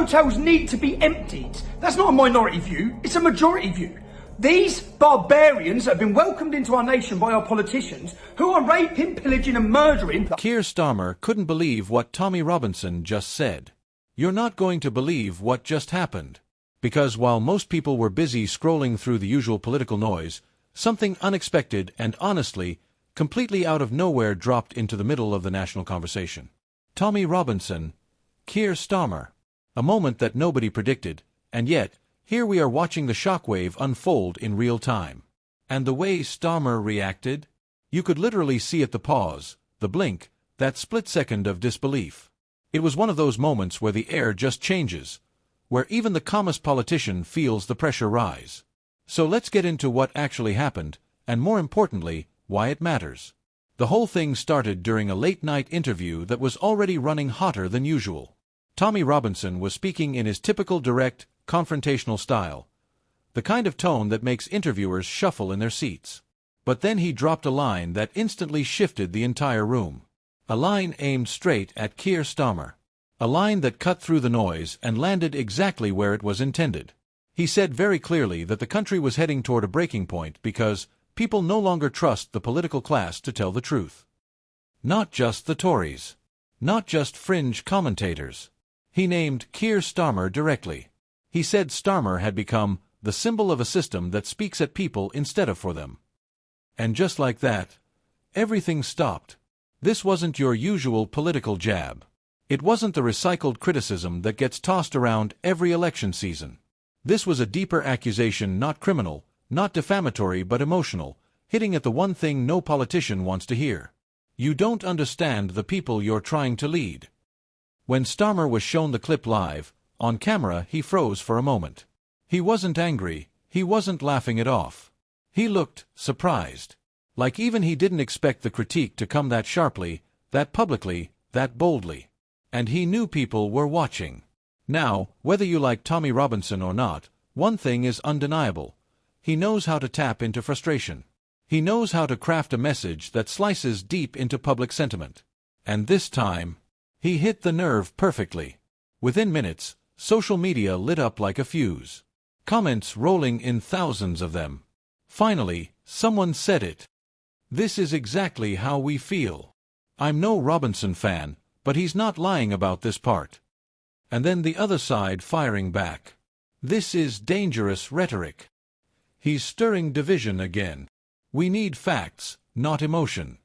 hotels need to be emptied. That's not a minority view, it's a majority view. These barbarians have been welcomed into our nation by our politicians who are raping, pillaging and murdering. Keir Starmer couldn't believe what Tommy Robinson just said. You're not going to believe what just happened. Because while most people were busy scrolling through the usual political noise, something unexpected and honestly, completely out of nowhere dropped into the middle of the national conversation. Tommy Robinson, Keir Starmer. A moment that nobody predicted, and yet, here we are watching the shockwave unfold in real time. And the way Starmer reacted? You could literally see it, the pause, the blink, that split second of disbelief. It was one of those moments where the air just changes, where even the calmest politician feels the pressure rise. So let's get into what actually happened, and more importantly, why it matters. The whole thing started during a late-night interview that was already running hotter than usual. Tommy Robinson was speaking in his typical direct, confrontational style, the kind of tone that makes interviewers shuffle in their seats. But then he dropped a line that instantly shifted the entire room. A line aimed straight at Keir Starmer. A line that cut through the noise and landed exactly where it was intended. He said very clearly that the country was heading toward a breaking point because people no longer trust the political class to tell the truth. Not just the Tories. Not just fringe commentators. He named Keir Starmer directly. He said Starmer had become the symbol of a system that speaks at people instead of for them. And just like that, everything stopped. This wasn't your usual political jab. It wasn't the recycled criticism that gets tossed around every election season. This was a deeper accusation, not criminal, not defamatory but emotional, hitting at the one thing no politician wants to hear. You don't understand the people you're trying to lead. When Starmer was shown the clip live, on camera, he froze for a moment. He wasn't angry, he wasn't laughing it off. He looked surprised. Like even he didn't expect the critique to come that sharply, that publicly, that boldly. And he knew people were watching. Now, whether you like Tommy Robinson or not, one thing is undeniable. He knows how to tap into frustration. He knows how to craft a message that slices deep into public sentiment. And this time, he hit the nerve perfectly. Within minutes, social media lit up like a fuse. Comments rolling in thousands of them. Finally, someone said it. This is exactly how we feel. I'm no Robinson fan, but he's not lying about this part. And then the other side firing back. This is dangerous rhetoric. He's stirring division again. We need facts, not emotion.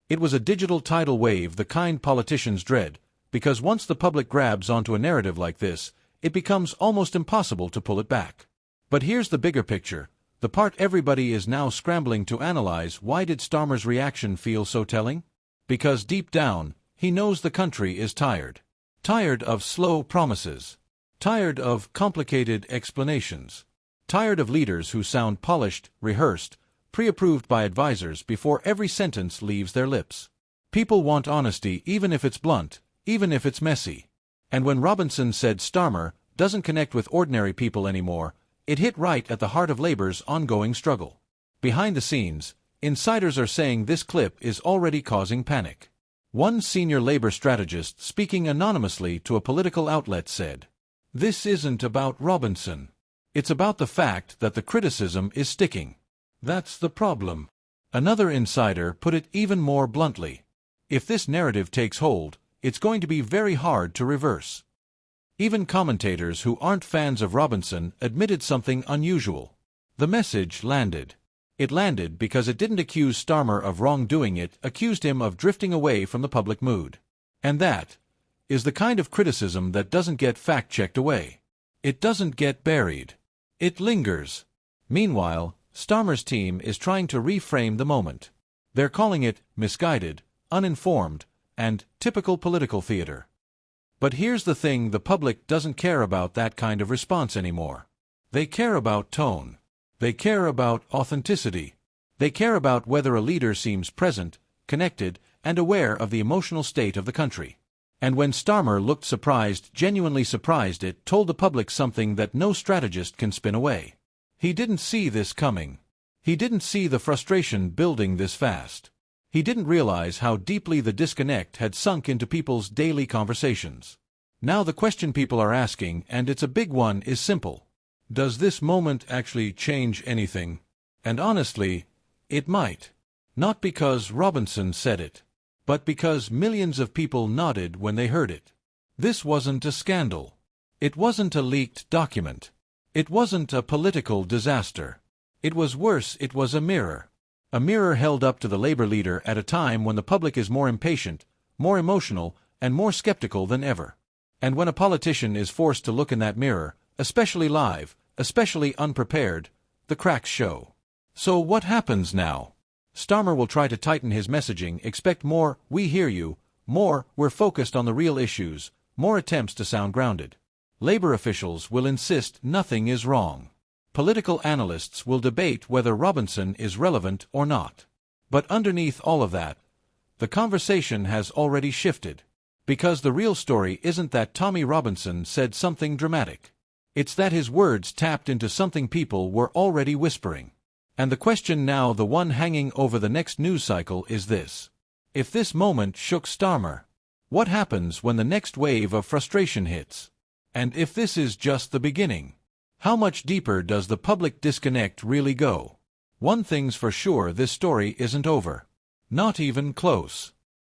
It was a digital tidal wave, the kind politicians dread, because once the public grabs onto a narrative like this, it becomes almost impossible to pull it back. But here's the bigger picture, the part everybody is now scrambling to analyze. Why did Starmer's reaction feel so telling? Because deep down, he knows the country is tired. Tired of slow promises. Tired of complicated explanations. Tired of leaders who sound polished, rehearsed, pre-approved by advisors before every sentence leaves their lips. People want honesty, even if it's blunt, even if it's messy. And when Robinson said Starmer doesn't connect with ordinary people anymore, it hit right at the heart of Labour's ongoing struggle. Behind the scenes, insiders are saying this clip is already causing panic. One senior Labour strategist speaking anonymously to a political outlet said, "This isn't about Robinson. It's about the fact that the criticism is sticking. That's the problem." Another insider put it even more bluntly. If this narrative takes hold, it's going to be very hard to reverse. Even commentators who aren't fans of Robinson admitted something unusual. The message landed. It landed because it didn't accuse Starmer of wrongdoing, it accused him of drifting away from the public mood. And that is the kind of criticism that doesn't get fact-checked away. It doesn't get buried. It lingers. Meanwhile, Starmer's team is trying to reframe the moment. They're calling it misguided, uninformed, and typical political theater. But here's the thing, the public doesn't care about that kind of response anymore. They care about tone. They care about authenticity. They care about whether a leader seems present, connected, and aware of the emotional state of the country. And when Starmer looked surprised, genuinely surprised, it told the public something that no strategist can spin away. He didn't see this coming. He didn't see the frustration building this fast. He didn't realize how deeply the disconnect had sunk into people's daily conversations. Now the question people are asking, and it's a big one, is simple. Does this moment actually change anything? And honestly, it might. Not because Robinson said it, but because millions of people nodded when they heard it. This wasn't a scandal. It wasn't a leaked document. It wasn't a political disaster. It was worse, it was a mirror. A mirror held up to the Labour leader at a time when the public is more impatient, more emotional, and more skeptical than ever. And when a politician is forced to look in that mirror, especially live, especially unprepared, the cracks show. So what happens now? Starmer will try to tighten his messaging, expect more, "we hear you," more, "we're focused on the real issues," more attempts to sound grounded. Labour officials will insist nothing is wrong. Political analysts will debate whether Robinson is relevant or not. But underneath all of that, the conversation has already shifted. Because the real story isn't that Tommy Robinson said something dramatic. It's that his words tapped into something people were already whispering. And the question now, the one hanging over the next news cycle, is this. If this moment shook Starmer, what happens when the next wave of frustration hits? And if this is just the beginning, how much deeper does the public disconnect really go? One thing's for sure, this story isn't over. Not even close.